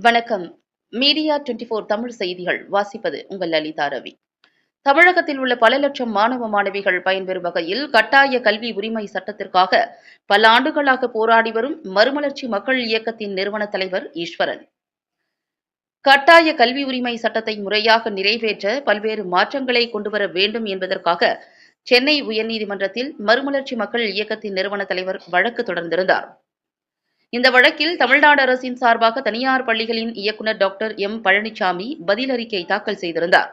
வணக்கம். மீடியா 24 தமிழ் செய்திகள் வாசிப்பது உங்கள் லலிதா ரவி. தமிழகத்தில் உள்ள பல லட்சம் மாணவ மாணவிகள் பயன்பெறும் வகையில் கட்டாய கல்வி உரிமை சட்டத்திற்காக பல ஆண்டுகளாக போராடி வரும் மறுமலர்ச்சி மக்கள் இயக்கத்தின் நிறுவன தலைவர் ஈஸ்வரன், கட்டாய கல்வி உரிமை சட்டத்தை முறையாக நிறைவேற்ற பல்வேறு மாற்றங்களை கொண்டுவர வேண்டும் என்பதற்காக சென்னை உயர்நீதிமன்றத்தில் மறுமலர்ச்சி மக்கள் இயக்கத்தின் நிறுவன தலைவர் வழக்கு தொடர்ந்திருந்தார். இந்த வழக்கில் தமிழ்நாடு அரசின் சார்பாக தனியார் பள்ளிகளின் இயக்குநர் டாக்டர் எம் பழனிசாமி பதில் அறிக்கை தாக்கல் செய்திருந்தார்.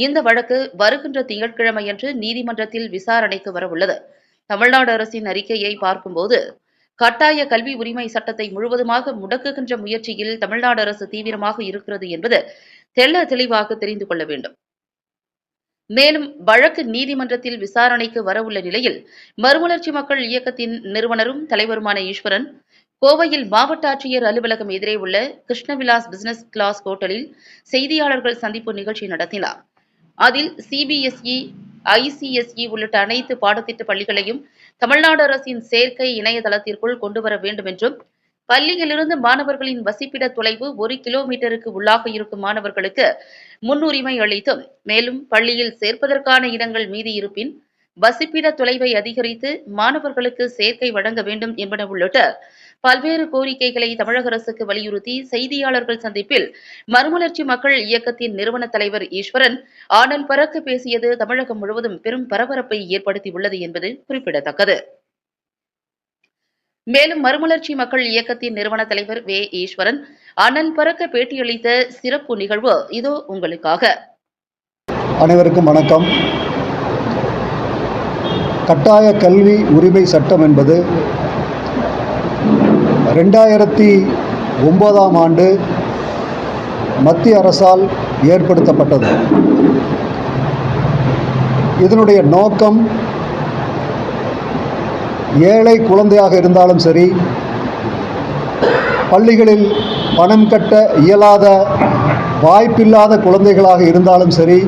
இந்த வழக்கு வருகின்ற திங்கட்கிழமையன்று நீதிமன்றத்தில் விசாரணைக்கு வரவுள்ளது. தமிழ்நாடு அரசின் அறிக்கையை பார்க்கும்போது கட்டாய கல்வி உரிமை சட்டத்தை முழுவதுமாக முடக்குகின்ற முயற்சியில் தமிழ்நாடு அரசு தீவிரமாக இருக்கிறது என்பது தெள்ள தெளிவாக தெரிந்து கொள்ள வேண்டும். மேலும் வழக்கு நீதிமன்றத்தில் விசாரணைக்கு வரவுள்ள நிலையில் மறுமலர்ச்சி மக்கள் இயக்கத்தின் நிறுவனரும் தலைவருமான ஈஸ்வரன் கோவையில் மாவட்ட ஆட்சியர் அலுவலகம் எதிரே உள்ள கிருஷ்ணவிலாஸ் பிசினஸ் கிளாஸ் ஹோட்டலில் செய்தியாளர்கள் சந்திப்பு நிகழ்ச்சி நடத்தினார். அதில் சிபிஎஸ்இ, ஐசிஎஸ்இ உள்ளிட்ட அனைத்து பாடத்திட்ட பள்ளிகளையும் தமிழ்நாடு அரசின் சேர்க்கை இணையதளத்திற்குள் கொண்டுவர வேண்டும் என்றும், பள்ளியிலிருந்து மாணவர்களின் வசிப்பிட தொலைவு 1 கிலோமீட்டருக்கு உள்ளாக இருக்கும் மாணவர்களுக்கு முன்னுரிமை அளித்தும், மேலும் பள்ளியில் சேர்ப்பதற்கான இடங்கள் மீதி இருப்பின் வசிப்பிட தொலைவை அதிகரித்து மாணவர்களுக்கு சேர்க்கை வழங்க வேண்டும் என்பன உள்ளிட்ட பல்வேறு கோரிக்கைகளை தமிழக அரசுக்கு வலியுறுத்தி செய்தியாளர்கள் சந்திப்பில் மறுமலர்ச்சி மக்கள் இயக்கத்தின் நிறுவன தலைவர் ஈஸ்வரன் ஆனல் பறக்க பேசியது தமிழகம் முழுவதும் பெரும் பரபரப்பை ஏற்படுத்தியுள்ளது என்பது குறிப்பிடத்தக்கது. மேலும் மறுமலர்ச்சி மக்கள் இயக்கத்தின் நிறுவன தலைவர் வே. ஈஸ்வரன் அனல் பறக்க பேட்டியளித்த சிறப்பு நிகழ்வு இதோ உங்களுக்காக. அனைவருக்கும் வணக்கம். கட்டாய கல்வி உரிமை சட்டம் என்பது 2009ஆம் ஆண்டு மத்திய அரசால் ஏற்படுத்தப்பட்டது. இதனுடைய நோக்கம் ஏழை குழந்தையாக இருந்தாலும் சரி, பள்ளிகளில் பணம் கட்ட இயலாத வாய்ப்பில்லாத குழந்தைகளாக இருந்தாலும் சரி,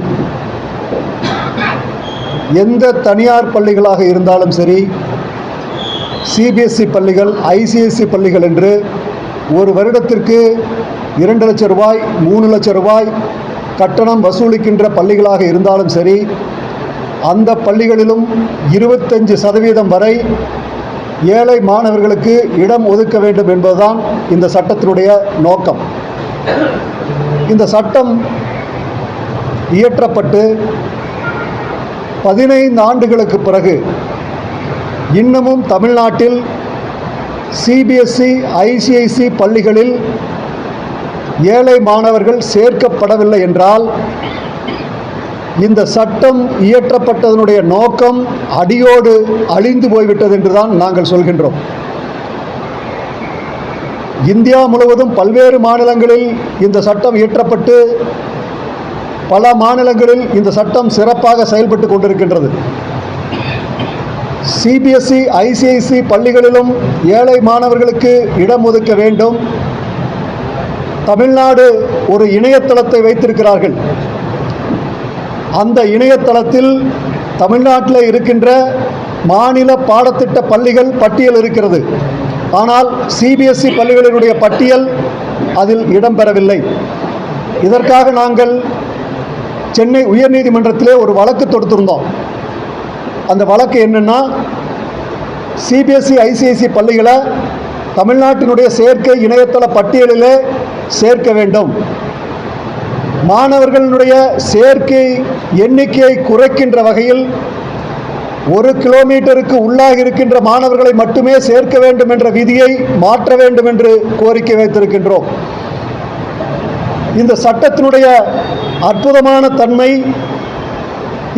எந்த தனியார் பள்ளிகளாக இருந்தாலும் சரி, சிபிஎஸ்இ பள்ளிகள், ஐசிஎஸ்இ பள்ளிகள் என்று ஒரு வருடத்திற்கு 2 லட்சம் ரூபாய், 3 லட்சம் ரூபாய் கட்டணம் வசூலிக்கின்ற பள்ளிகளாக இருந்தாலும் சரி, அந்த பள்ளிகளிலும் 25% வரை ஏழை மாணவர்களுக்கு இடம் ஒதுக்க வேண்டும் என்பதுதான் இந்த சட்டத்தினுடைய நோக்கம். இந்த சட்டம் இயற்றப்பட்டு 15 ஆண்டுகளுக்கு பிறகு இன்னமும் தமிழ்நாட்டில் சிபிஎஸ்இ, ஐசிஐசி பள்ளிகளில் ஏழை மாணவர்கள் சேர்க்கப்படவில்லை என்றால் இந்த சட்டம் இயற்றப்பட்டதனுடைய நோக்கம் அடியோடு அழிந்து போய்விட்டது என்றுதான் நாங்கள் சொல்கின்றோம். இந்தியா முழுவதும் பல்வேறு மாநிலங்களில் இந்த சட்டம் இயற்றப்பட்டு பல மாநிலங்களில் இந்த சட்டம் சிறப்பாக செயல்பட்டு கொண்டிருக்கின்றது. சிபிஎஸ்இ, ஐசிஐசி பள்ளிகளிலும் ஏழை மாணவர்களுக்கு இடம் ஒதுக்க வேண்டும். தமிழ்நாடு ஒரு இணையதளத்தை வைத்திருக்கிறார்கள். அந்த இணையதளத்தில் தமிழ்நாட்டில் இருக்கின்ற மாநில பாடத்திட்ட பள்ளிகள் பட்டியல் இருக்கிறது. ஆனால் சிபிஎஸ்இ பள்ளிகளினுடைய பட்டியல் அதில் இடம்பெறவில்லை. இதற்காக நாங்கள் சென்னை உயர்நீதிமன்றத்திலே ஒரு வழக்கு தொடுத்திருந்தோம். அந்த வழக்கு என்னன்னா, சிபிஎஸ்இ, ஐசிஐசி பள்ளிகளை தமிழ்நாட்டினுடைய சேர்க்கை இணையதள பட்டியலிலே சேர்க்க வேண்டும். மாணவர்களுடைய சேர்க்கை எண்ணிக்கையை குறைக்கின்ற வகையில் 1 கிலோமீட்டருக்கு உள்ளாக இருக்கின்ற மாணவர்களை மட்டுமே சேர்க்க வேண்டும் என்ற விதியை மாற்ற வேண்டும் என்று கோரிக்கை வைத்திருக்கின்றோம். இந்த சட்டத்தினுடைய அற்புதமான தன்மை,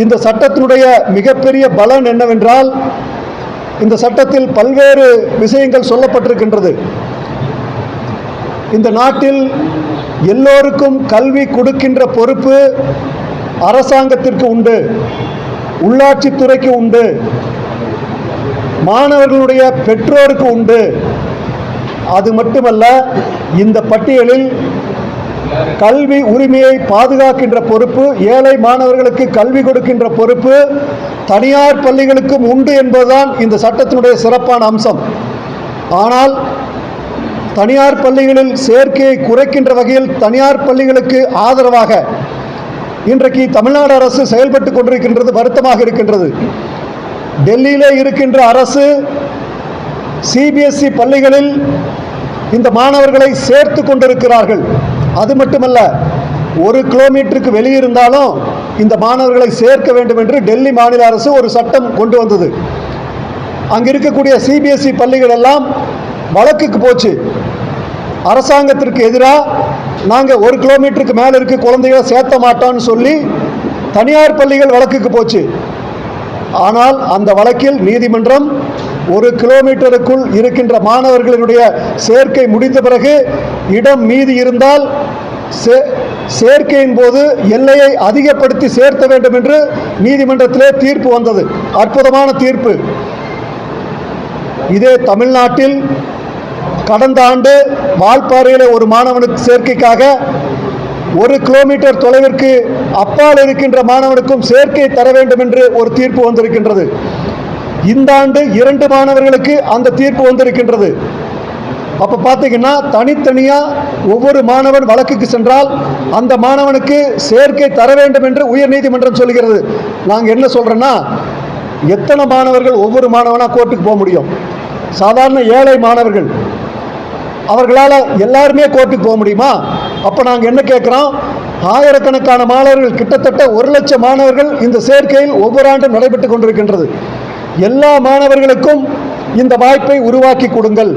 இந்த சட்டத்தினுடைய மிகப்பெரிய பலன் என்னவென்றால், இந்த சட்டத்தில் பல்வேறு விஷயங்கள் சொல்லப்பட்டிருக்கின்றது. இந்த நாட்டில் எல்லோருக்கும் கல்வி கொடுக்கின்ற பொறுப்பு அரசாங்கத்திற்கு உண்டு, உள்ளாட்சித்துறைக்கு உண்டு, மாணவர்களுடைய பெற்றோருக்கு உண்டு. அது மட்டுமல்ல, இந்த பட்டியலில் கல்வி உரிமையை பாதுகாக்கின்ற பொறுப்பு, ஏழை மாணவர்களுக்கு கல்வி கொடுக்கின்ற பொறுப்பு தனியார் பள்ளிகளுக்கும் உண்டு என்பதுதான் இந்த சட்டத்தினுடைய சிறப்பான அம்சம். ஆனால் தனியார் பள்ளிகளில் சேர்க்கையை குறைக்கின்ற வகையில் தனியார் பள்ளிகளுக்கு ஆதரவாக இன்றைக்கு தமிழ்நாடு அரசு செயல்பட்டு கொண்டிருக்கின்றது வருத்தமாக இருக்கின்றது. டெல்லியிலே இருக்கின்ற அரசு சிபிஎஸ்இ பள்ளிகளில் இந்த மாணவர்களை சேர்த்து கொண்டிருக்கிறார்கள். அது மட்டுமல்ல, 1 கிலோமீட்டருக்கு வெளியிருந்தாலும் இந்த மாணவர்களை சேர்க்க வேண்டும் என்று டெல்லி மாநில அரசு ஒரு சட்டம் கொண்டு வந்தது. அங்கே இருக்கக்கூடிய சிபிஎஸ்இ பள்ளிகள் எல்லாம் வழக்குக்கு போச்சு. அரசாங்கத்திற்கு எதிராக நாங்கள் 1 கிலோமீட்டருக்கு மேலே இருக்க குழந்தைகளை சேர்த்த மாட்டோம்னு சொல்லி தனியார் பள்ளிகள் வழக்குக்கு போச்சு. ஆனால் அந்த வழக்கில் நீதிமன்றம் 1 கிலோமீட்டருக்குள் இருக்கின்ற மாணவர்களுடைய சேர்க்கை முடிந்த பிறகு இடம் மீதி இருந்தால் சேர்க்கையின் போது எல்லையை அதிகப்படுத்தி சேர்த்த வேண்டும் என்று நீதிமன்றத்திலே தீர்ப்பு வந்தது. அற்புதமான தீர்ப்பு. இதே தமிழ்நாட்டில் கடந்த ஆண்டு வால்பாறையில் ஒரு மாணவனுக்கு சேர்க்கைக்காக 1 கிலோமீட்டர் தொலைவிற்கு அப்பால் இருக்கின்ற மாணவனுக்கும் சேர்க்கை தர வேண்டும் என்று ஒரு தீர்ப்பு வந்திருக்கின்றது. இந்த ஆண்டு 2 மாணவர்களுக்கு அந்த தீர்ப்பு வந்திருக்கின்றது. அப்போ பார்த்தீங்கன்னா தனித்தனியாக ஒவ்வொரு மாணவன் வழக்குக்கு சென்றால் அந்த மாணவனுக்கு சேர்க்கை தர வேண்டும் என்று உயர்நீதிமன்றம் சொல்கிறது. நாங்கள் என்ன சொல்கிறோன்னா, எத்தனை மாணவர்கள் ஒவ்வொரு மாணவனாக கோர்ட்டுக்கு போக முடியும்? சாதாரண ஏழை மாணவர்கள் அவர்களால் எல்லாருமே கோர்ட்டுக்கு போக முடியுமா? அப்போ நாங்கள் என்ன கேட்குறோம், ஆயிரக்கணக்கான மாணவர்கள், கிட்டத்தட்ட 1 லட்சம் மாணவர்கள் இந்த சேர்க்கையில் ஒவ்வொரு ஆண்டும் நடைபெற்று கொண்டிருக்கின்றது. எல்லா மாணவர்களுக்கும் இந்த வாய்ப்பை உருவாக்கி கொடுங்கள்.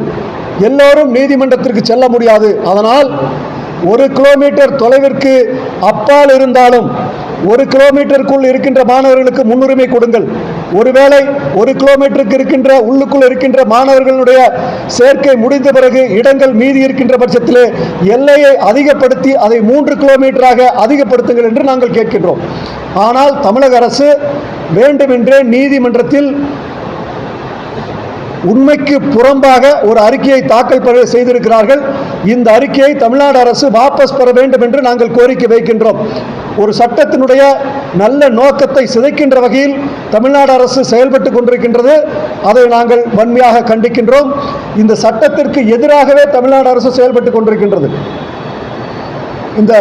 எல்லோரும் நீதிமன்றத்திற்கு செல்ல முடியாது. அதனால் 1 கிலோமீட்டர் தொலைவிற்கு அப்பால் இருந்தாலும் 1 கிலோமீட்டருக்குள் இருக்கின்ற மாணவர்களுக்கு முன்னுரிமை கொடுங்கள். ஒருவேளை 1 கிலோமீட்டருக்கு இருக்கின்ற உள்ளுக்குள் இருக்கின்ற மாணவர்களுடைய சேர்க்கை முடிந்த பிறகு இடங்கள் மீதி இருக்கின்ற பட்சத்திலே எல்லையை அதிகப்படுத்தி அதை 3 கிலோமீட்டராக அதிகப்படுத்துங்கள் என்று நாங்கள் கேட்கின்றோம். ஆனால் தமிழக அரசு வேண்டுமென்றே நீதிமன்றத்தில் உண்மைக்கு புறம்பாக ஒரு அறிக்கையை தாக்கல் செய்திருக்கிறார்கள். இந்த அறிக்கையை தமிழ்நாடு அரசு வாபஸ் பெற வேண்டும் என்று நாங்கள் கோரிக்கை வைக்கின்றோம். ஒரு சட்டத்தினுடைய நல்ல நோக்கத்தை சிதைக்கின்ற வகையில் தமிழ்நாடு அரசு செயல்பட்டு கொண்டிருக்கின்றது. அதை நாங்கள் வன்மையாக கண்டிக்கின்றோம். இந்த சட்டத்திற்கு எதிராகவே தமிழ்நாடு அரசு செயல்பட்டு கொண்டிருக்கின்றது. இந்த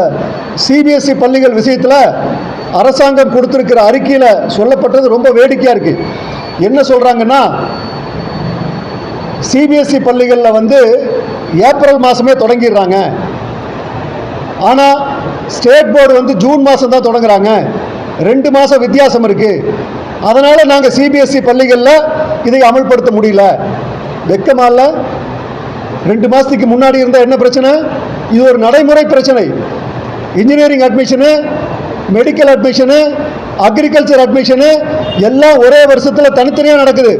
சிபிஎஸ்இ பள்ளிகள் விஷயத்தில் அரசாங்கம் கொடுத்திருக்கிற அறிக்கையில் சொல்லப்பட்டது ரொம்ப வேடிக்கையாக இருக்குது. என்ன சொல்கிறாங்கன்னா, சிபிஎஸ்இ பள்ளிகளில் ஏப்ரல் மாதமே தொடங்கிடுறாங்க. ஆனால் ஸ்டேட் போர்டு ஜூன் மாதம் தான் தொடங்குறாங்க. 2 மாதம் வித்தியாசம் இருக்குது. அதனால் நாங்கள் சிபிஎஸ்இ பள்ளிகளில் இதை அமல்படுத்த முடியல. வெக்கமா இல்லை? 2 மாதத்துக்கு முன்னாடி இருந்தால் என்ன பிரச்சனை? இது ஒரு நடைமுறை பிரச்சனை. Engineering admission, medical admission, agriculture admission எல்லாம் ஒரே வருஷத்தில் தனித்தனியாக நடக்குது.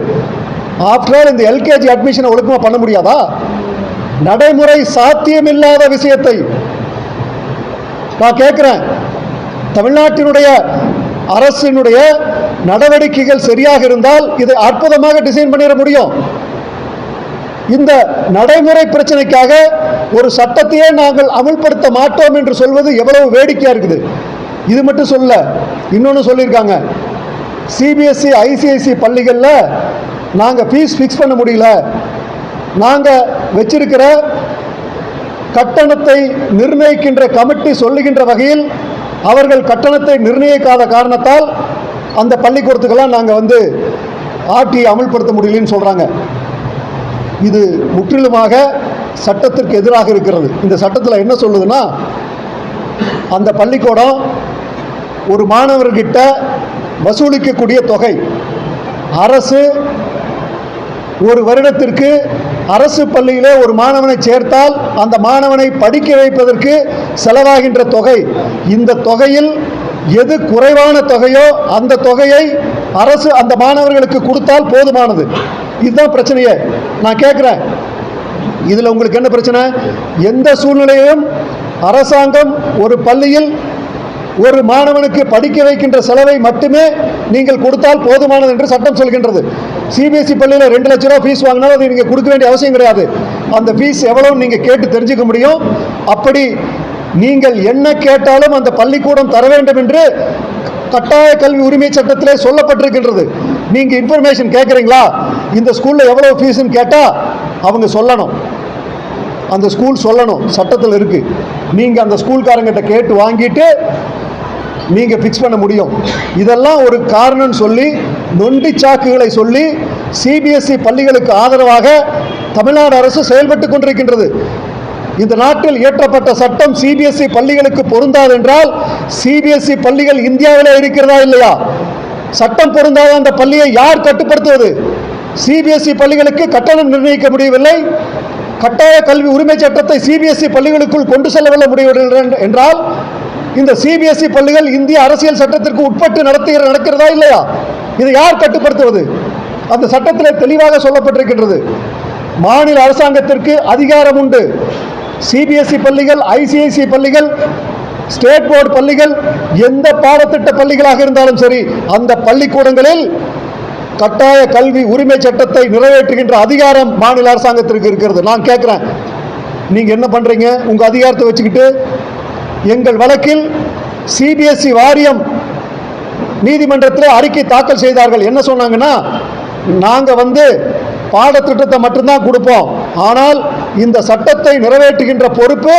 ஆஃப்டர் ஆல் இந்த எல்கேஜி அட்மிஷனை ஒழுக்கமாக பண்ண முடியாதா? நடைமுறை சாத்தியமில்லாத விஷயத்தை நான் கேட்குறேன். தமிழ்நாட்டினுடைய அரசினுடைய நடவடிக்கைகள் சரியாக இருந்தால் இதை அற்புதமாக டிசைன் பண்ணிட முடியும். இந்த நடைமுறை பிரச்சனைக்காக ஒரு சட்டத்தையே நாங்கள் அமல்படுத்த மாட்டோம் என்று சொல்வது எவ்வளவு வேடிக்கையாக இருக்குது. இது மட்டும் சொல்ல, இன்னொன்று சொல்லியிருக்காங்க. சிபிஎஸ்இ ஐசிஐசி பள்ளிகளில் நாங்கள் ஃபீஸ் ஃபிக்ஸ் பண்ண முடியல. நாங்கள் வச்சிருக்கிற கட்டணத்தை நிர்ணயிக்கின்ற கமிட்டி சொல்லுகின்ற வகையில் அவர்கள் கட்டணத்தை நிர்ணயிக்காத காரணத்தால் அந்த பள்ளிக்கூடத்துக்கெல்லாம் நாங்கள் ஆர்டி அமல்படுத்த முடியலன்னு சொல்கிறாங்க. இது முற்றிலுமாக சட்டத்திற்கு எதிராக இருக்கிறது. இந்த சட்டத்தில் என்ன சொல்லுதுன்னா, அந்த பள்ளிக்கூடம் ஒரு மாணவர்கிட்ட வசூலிக்கக்கூடிய தொகை, அரசு ஒரு வருடத்திற்கு அரசு பள்ளியிலே ஒரு மாணவனை சேர்த்தால் அந்த மாணவனை படிக்க வைப்பதற்கு செலவாகின்ற தொகை, இந்த தொகையில் எது குறைவான தொகையோ அந்த தொகையை அரசு அந்த மாணவர்களுக்கு கொடுத்தால் போதுமானது. இதுதான் பிரச்சனையே. நான் கேட்குறேன், இதில் உங்களுக்கு என்ன பிரச்சனை? எந்த சூழ்நிலையிலும் அரசாங்கம் ஒரு பள்ளியில் ஒரு மாணவனுக்கு படிக்க வைக்கின்ற செலவை மட்டுமே நீங்கள் கொடுத்தால் போதுமானது என்று சட்டம் சொல்கின்றது. சிபிஎஸ்இ பள்ளியில் 2 லட்ச ரூபா ஃபீஸ் வாங்கினாலும் அதை நீங்கள் கொடுக்க வேண்டிய அவசியம் கிடையாது. அந்த ஃபீஸ் எவ்வளவு நீங்கள் கேட்டு தெரிஞ்சுக்க முடியும். அப்படி நீங்கள் என்ன கேட்டாலும் அந்த பள்ளிக்கூடம் தர வேண்டும் என்று கட்டாய கல்வி உரிமை சட்டத்திலே சொல்லப்பட்டிருக்கின்றது. நீங்கள் இன்ஃபர்மேஷன் கேட்குறீங்களா, இந்த ஸ்கூலில் எவ்வளோ ஃபீஸ்ன்னு கேட்டால் அவங்க சொல்லணும். அந்த ஸ்கூல் சொல்லணும், சட்டத்தில் இருக்கு. நீங்க அந்த ஸ்கூல்காரங்கிட்ட கேட்டு வாங்கிட்டு நீங்க ஃபிக்ஸ் பண்ண முடியும். இதெல்லாம் ஒரு காரணம் சொல்லி நொண்டி சாக்குகளை சொல்லி சிபிஎஸ்இ பள்ளிகளுக்கு ஆதரவாக தமிழ்நாடு அரசு செயல்பட்டு கொண்டிருக்கின்றது. இந்த நாட்டில் இயற்றப்பட்ட சட்டம் சிபிஎஸ்இ பள்ளிகளுக்கு பொருந்தாது என்றால் சிபிஎஸ்இ பள்ளிகள் இந்தியாவிலே இருக்கிறதா இல்லையா? சட்டம் பொருந்தாத அந்த பள்ளியை யார் கட்டுப்படுத்துவது? சிபிஎஸ்இ பள்ளிகளுக்கு கட்டணம் நிர்ணயிக்க முடியவில்லை. கட்டாய கல்வி உரிமை சட்டத்தை சிபிஎஸ்இ பள்ளிகளுக்குள் கொண்டு செல்லவில்லை முடியவில்லை என்றால் இந்த சிபிஎஸ்இ பள்ளிகள் இந்திய அரசியல் சட்டத்திற்கு உட்பட்டு நடக்கிறதா இல்லையா? இதை யார் கட்டுப்படுத்துவது? அந்த சட்டத்தில் தெளிவாக சொல்லப்பட்டிருக்கின்றது. மாநில அரசாங்கத்திற்கு அதிகாரம் உண்டு. சிபிஎஸ்இ பள்ளிகள், ஐசிஐசி பள்ளிகள், ஸ்டேட் போர்டு பள்ளிகள், எந்த பாடத்திட்ட பள்ளிகளாக இருந்தாலும் சரி, அந்த பள்ளிக்கூடங்களில் கட்டாய கல்வி உரிமை சட்டத்தை நிறைவேற்றுகின்ற அதிகாரம் மாநில அரசாங்கத்திற்கு இருக்கிறது. நான் கேட்கிறேன், நீங்க என்ன பண்றீங்க? உங்க அதிகாரத்தை வச்சுக்கிட்டு எங்கள் வழக்கில் சிபிஎஸ்இ வாரியம் நீதிமன்றத்தில் அறிக்கை தாக்கல் செய்தார்கள். என்ன சொன்னாங்கன்னா, நாங்க பாடத்திட்டத்தை மட்டும்தான் கொடுப்போம், ஆனால் இந்த சட்டத்தை நிறைவேற்றுகின்ற பொறுப்பு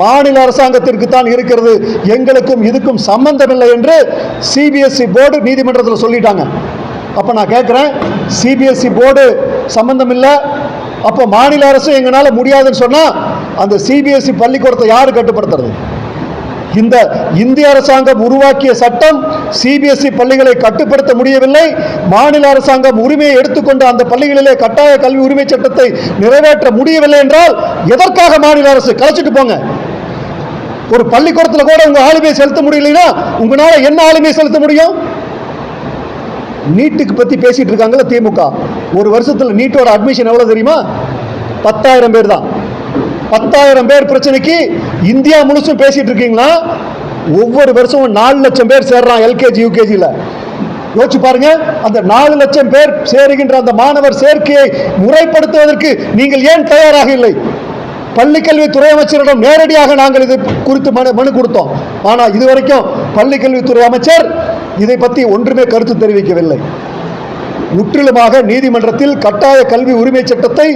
மாநில அரசாங்கத்திற்கு தான் இருக்கிறது, எங்களுக்கும் இதுக்கும் சம்பந்தமில்லை என்று சிபிஎஸ்இ போர்டு நீதிமன்றத்தில் சொல்லிட்டாங்க. அப்ப நான் கேட்கிறேன், சிபிஎஸ்இ போர்டு சம்பந்தம் இல்லை, அப்போ மாநில அரசு எங்களால முடியாதுன்னு சொன்னா அந்த சிபிஎஸ்இ பள்ளிக்கூடத்தை யாரு கட்டுப்படுத்துறது? இந்த இந்திய அரசாங்கம் உருவாக்கிய சட்டம் சிபிஎஸ்இ பள்ளிகளை கட்டுப்படுத்த முடியவில்லை. மாநில அரசாங்கம் உரிமையை எடுத்துக்கொண்டு அந்த பள்ளிகளிலே கட்டாய கல்வி உரிமை சட்டத்தை நிறைவேற்ற முடியவில்லை என்றால் எதற்காக மாநில அரசு? கலைச்சிட்டு போங்க. ஒரு பள்ளிக்கூடத்தில் கூட உங்க ஆளுமையை செலுத்த முடியலைன்னா உங்களால என்ன ஆளுமையை செலுத்த முடியும்? நீட்டுக்கு பத்தி பேசிட்டு இருக்காங்கல்ல திமுக. ஒரு வருஷத்துல நீட்டோட அட்மிஷன் எவ்வளவு தெரியுமா? 10,000 பேர் தான். 10,000 பேர் பிரச்சனைக்கு இந்தியா முழுசும் பேசிட்டு இருக்கீங்களா? ஒவ்வொரு வருஷமும் 4 லட்சம் பேர் சேர்றான் எல்கேஜி யூகேஜியில். யோசிச்சு பாருங்க, அந்த 4 லட்சம் பேர் சேருகின்ற அந்த மாணவர் சேர்க்கையை முறைப்படுத்துவதற்கு நீங்கள் ஏன் தயாராக இல்லை? பள்ளிக்கல்வித்துறை அமைச்சரிடம் நேரடியாக நாங்கள் இது குறித்து மனு கொடுத்தோம். ஆனால் இதுவரைக்கும் பள்ளிக்கல்வித்துறை அமைச்சர் இதை பற்றி ஒன்றுமே கருத்து தெரிவிக்கவில்லை. முற்றிலுமாக நீதிமன்றத்தில் கட்டாய கல்வி உரிமை சட்டத்தை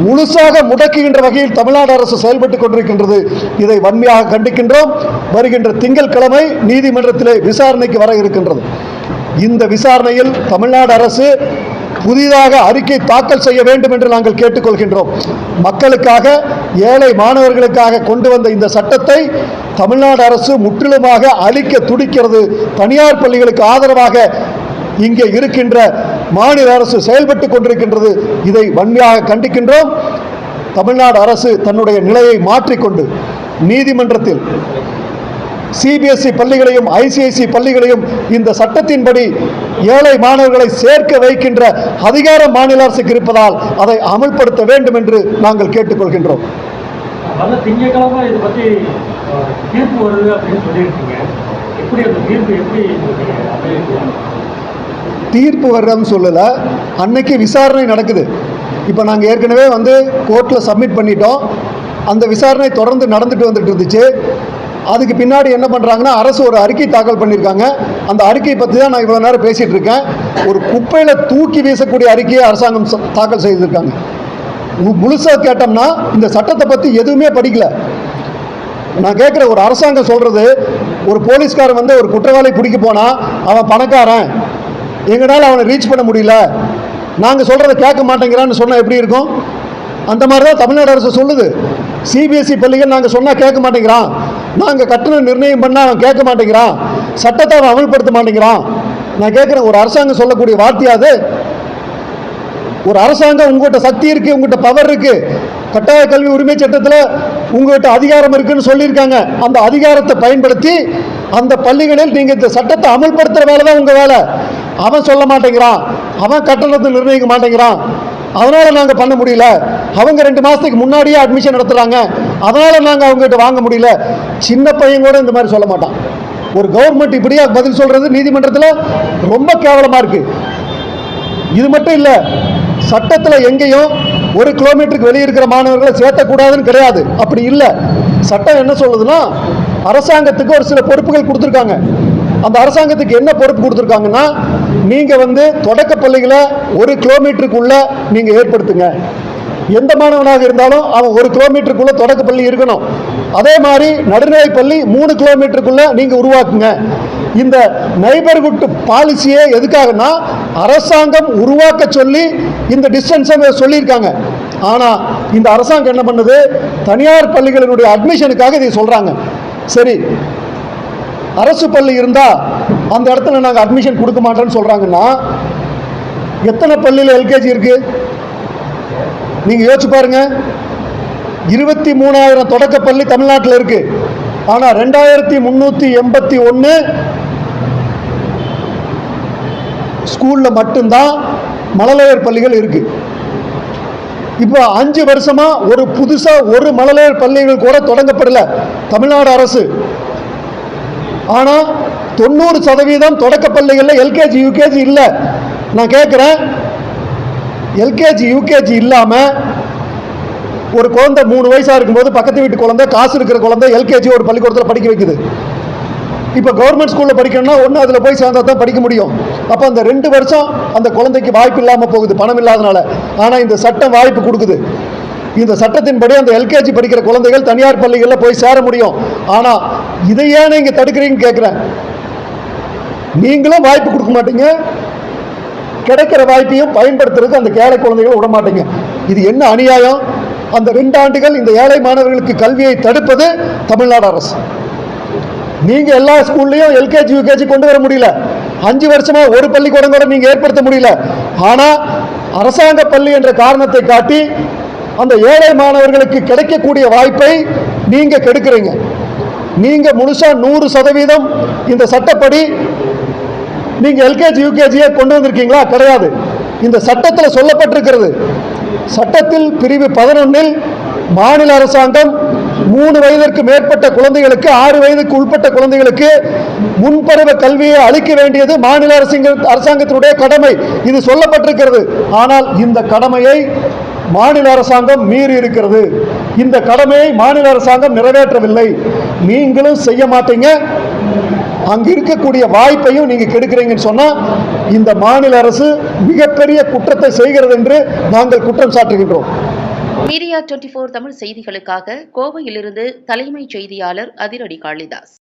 முழுசாக முடக்குகின்ற வகையில் தமிழ்நாடு அரசு செயல்பட்டுக் கொண்டிருக்கின்றது. இதை வன்மையாக கண்டிக்கின்றோம். வருகின்ற திங்கட்கிழமை நீதிமன்றத்திலே விசாரணைக்கு வர இருக்கின்றது. இந்த விசாரணையில் தமிழ்நாடு அரசு புதிதாக அறிக்கை தாக்கல் செய்ய வேண்டும் என்று நாங்கள் கேட்டுக்கொள்கின்றோம். மக்களுக்காக, ஏழை மாணவர்களுக்காக கொண்டு வந்த இந்த சட்டத்தை தமிழ்நாடு அரசு முற்றிலுமாக அழிக்க துடிக்கிறது. தனியார் பள்ளிகளுக்கு ஆதரவாக இங்கே இருக்கின்ற மாநில அரசு செயல்பட்டுக் கொண்டிருக்கின்றது. இதை வன்மையாக கண்டிக்கின்றோம். தமிழ்நாடு அரசு தன்னுடைய நிலையை மாற்றிக்கொண்டு நீதிமன்றத்தில் சிபிஎஸ்இ பள்ளிகளையும் ஐசிஐசி பள்ளிகளையும் இந்த சட்டத்தின்படி ஏழை மாணவர்களை சேர்க்க வைக்கின்ற அதிகாரம் மாநில அரசுக்கு இருப்பதால் அதை அமல்படுத்த வேண்டும் என்று நாங்கள் கேட்டுக்கொள்கின்றோம். திங்கட்கிழமை இது பற்றி தீர்ப்பு வருது அப்படின்னு சொல்லியிருக்கீங்க. எப்படி அந்த தீர்ப்பு எப்படி தீர்ப்பு வர்றதுன்னு சொல்லலை, அன்னைக்கு விசாரணை நடக்குது. இப்போ நாங்கள் ஏற்கனவே கோர்ட்டில் சப்மிட் பண்ணிட்டோம். அந்த விசாரணை தொடர்ந்து நடந்துட்டு வந்துட்டு இருந்துச்சு. அதுக்கு பின்னாடி என்ன பண்ணுறாங்கன்னா, அரசு ஒரு அறிக்கை தாக்கல் பண்ணியிருக்காங்க. அந்த அறிக்கையை பற்றி தான் நான் இவ்வளோ நேரம் பேசிகிட்டு இருக்கேன். ஒரு குப்பையில் தூக்கி வீசக்கூடிய அறிக்கையை அரசாங்கம் தாக்கல் செய்திருக்காங்க. முழுசாக கேட்டோம்னா இந்த சட்டத்தை பற்றி எதுவுமே படிக்கல. நான் கேட்குற, ஒரு அரசாங்கம் சொல்கிறது, ஒரு போலீஸ்காரன் ஒரு குற்றவாளி பிடிக்க போனால் அவன் பணக்காரன், எங்களால் அவனை ரீச் பண்ண முடியல, நாங்கள் சொல்கிறத கேட்க மாட்டேங்கிறான்னு சொன்னால் எப்படி இருக்கும்? அந்த மாதிரி தான் தமிழ்நாடு அரசு சொல்லுது. சிபிஎஸ்இ பள்ளிகள் நாங்கள் சொன்னால் கேட்க மாட்டேங்கிறான், நாங்கள் கட்டணம் நிர்ணயம் பண்ணால் அவன் கேட்க மாட்டேங்கிறான், சட்டத்தை அவன் அமல்படுத்த மாட்டேங்கிறான். நான் கேட்குறேன், ஒரு அரசாங்கம் சொல்லக்கூடிய வார்த்தையாது? ஒரு அரசாங்கம் உங்கள்கிட்ட சக்தி இருக்குது, உங்கள்கிட்ட பவர் இருக்குது, கட்டாய கல்வி உரிமை சட்டத்தில் உங்கள்கிட்ட அதிகாரம் இருக்குன்னு சொல்லியிருக்காங்க. அந்த அதிகாரத்தை பயன்படுத்தி அந்த பள்ளிகளில் நீங்கள் இந்த சட்டத்தை அமல்படுத்துகிற வேலை தான் உங்கள் வேலை. அவன் சொல்ல மாட்டேங்கிறான், அவன் கட்டணத்தை நிர்ணயிக்க மாட்டேங்கிறான், அதனால் நாங்கள் பண்ண முடியல, அவங்க 2 மாதத்துக்கு முன்னாடியே அட்மிஷன் நடத்துகிறாங்க, அதனால் நாங்கள் அவங்ககிட்ட வாங்க முடியல. சின்ன பையன் கூட இந்த மாதிரி சொல்ல மாட்டான். ஒரு கவர்மெண்ட் இப்படியா பதில் சொல்கிறது நீதிமன்றத்தில்? ரொம்ப கேவலமாக இருக்குது. இது மட்டும் இல்லை, சட்டத்தில் எங்கேயும் 1 கிலோமீட்டருக்கு வெளியே இருக்கிற மாணவர்களை சேர்த்தக்கூடாதுன்னு கிடையாது. அப்படி இல்லை. சட்டம் என்ன சொல்லுதுன்னா, அரசாங்கத்துக்கு ஒரு சில பொறுப்புகள் கொடுத்துருக்காங்க. அந்த அரசாங்கத்துக்கு என்ன பொறுப்பு கொடுத்துருக்காங்கன்னா, நீங்கள் தொடக்க பள்ளிகளை 1 கிலோமீட்டருக்குள்ள நீங்கள் ஏற்படுத்துங்க. எந்த மாணவனாக இருந்தாலும் அவன் 1 கிலோமீட்டருக்குள்ள தொடக்க பள்ளி இருக்கணும். அதே மாதிரி நடுநிலை பள்ளி 3 கிலோமீட்டருக்குள்ள நீங்க உருவாக்குங்க. இந்த நைபர்ஹுட் பாலிசியே எதுக்காகனா அரசாங்கம் உருவாக்க சொல்லி இந்த டிஸ்டன்ஸ் சொல்லியிருக்காங்க. ஆனா இந்த அரசாங்கம் என்ன பண்ணுது, தனியார் பள்ளிகளினுடைய அட்மிஷனுக்காக இதை சொல்றாங்க. சரி, அரசு பள்ளி இருந்தா அந்த இடத்துல நாங்கள் அட்மிஷன் கொடுக்க மாட்டோம்னு சொல்றாங்கன்னா எத்தனை பள்ளியில் எல்கேஜி இருக்கு நீங்க யோசிச்சு பாருங்க. 23,000 தொடக்க பள்ளி தமிழ்நாட்டில் இருக்கு. ஆனா 2,381 ஸ்கூல்ல மட்டும்தான் மழலையர் பள்ளிகள் இருக்கு. இப்போ 5 வருஷமா புதுசா ஒரு மழலையர் பள்ளிகள் கூட தொடங்கப்படல தமிழ்நாடு அரசு. ஆனா 90% தொடக்க பள்ளிகளில் எல்கேஜி யூகேஜி இல்லை. நான் கேட்குறேன், எல்கேஜி யூகேஜி இல்லாம ஒரு குழந்தை 3 வயசா இருக்கும்போது பக்கத்து வீட்டு குழந்தை, காசு இருக்கிற குழந்தை எல்கேஜி ஒரு பள்ளிக்கூடத்தில் படிக்க வைக்குது. இப்போ கவர்மெண்ட் ஸ்கூலில் படிக்கணும்னா ஒன்று அதில் போய் சேர்ந்தா தான் படிக்க முடியும். அப்போ அந்த 2 வருஷம் அந்த குழந்தைக்கு வாய்ப்பு இல்லாமல் போகுது, பணம் இல்லாதனால. ஆனால் இந்த சட்டம் வாய்ப்பு கொடுக்குது. இந்த சட்டத்தின்படி அந்த எல்கேஜி படிக்கிற குழந்தைகள் தனியார் பள்ளிகளில் போய் சேர முடியும். ஆனால் இதை ஏன் நீங்கள் தடுக்கிறீங்கன்னு கேட்குறேன். நீங்களும் வாய்ப்பு கொடுக்க மாட்டீங்க, கிடைக்கிற வாய்ப்பையும் பயன்படுத்துறதுக்கு அந்த ஏழை குழந்தைகளை விட மாட்டீங்க. இது என்ன அநியாயம்? அந்த 2 ஆண்டுகள் இந்த ஏழை மாணவர்களுக்கு கல்வியை தடுப்பது தமிழ்நாடு அரசு. நீங்க எல்லா ஸ்கூல்லையும் எல்கேஜி யூகேஜி கொண்டு வர முடியல. 5 வருஷமா ஒரு பள்ளிக்கூடம் கூட நீங்க ஏற்படுத்த முடியல. ஆனா அரசாங்க பள்ளி என்ற காரணத்தை காட்டி அந்த ஏழை மாணவர்களுக்கு கிடைக்கக்கூடிய வாய்ப்பை நீங்க கெடுக்கிறீங்க. நீங்க முழுசா 100% இந்த சட்டப்படி நீங்க எல்கேஜி யூகேஜியை கொண்டு வந்திருக்கீங்களா? கிடையாது. இந்த சட்டத்தில் சொல்லப்பட்டிருக்கிறது. சட்டத்தில் பிரிவு 11 மாநில அரசாங்கம் 3 வயதிற்கு மேற்பட்ட குழந்தைகளுக்கு 6 வயதுக்கு உட்பட்ட குழந்தைகளுக்கு முன்பருவ கல்வியை அளிக்க வேண்டியது மாநில அரசாங்கத்தினுடைய கடமை. இது சொல்லப்பட்டிருக்கிறது. ஆனால் இந்த கடமையை மாநில அரசாங்கம் மீறி இருக்கிறது. இந்த கடமையை மாநில அரசாங்கம் நிறைவேற்றவில்லை. நீங்களும் செய்ய மாட்டீங்க, அங்க இருக்கக்கூடிய வாய்ப்பையும் நீங்க கெடுக்கிறீங்கன்னு சொன்னா இந்த மாநில அரசு மிகப்பெரிய குற்றத்தை செய்கிறது என்று நாங்கள் குற்றம் சாட்டுகின்றோம். மீடியா 24 தமிழ் செய்திகளுக்காக கோவையிலிருந்து தலைமைச் செய்தியாளர் அதிரடி காளிதாஸ்.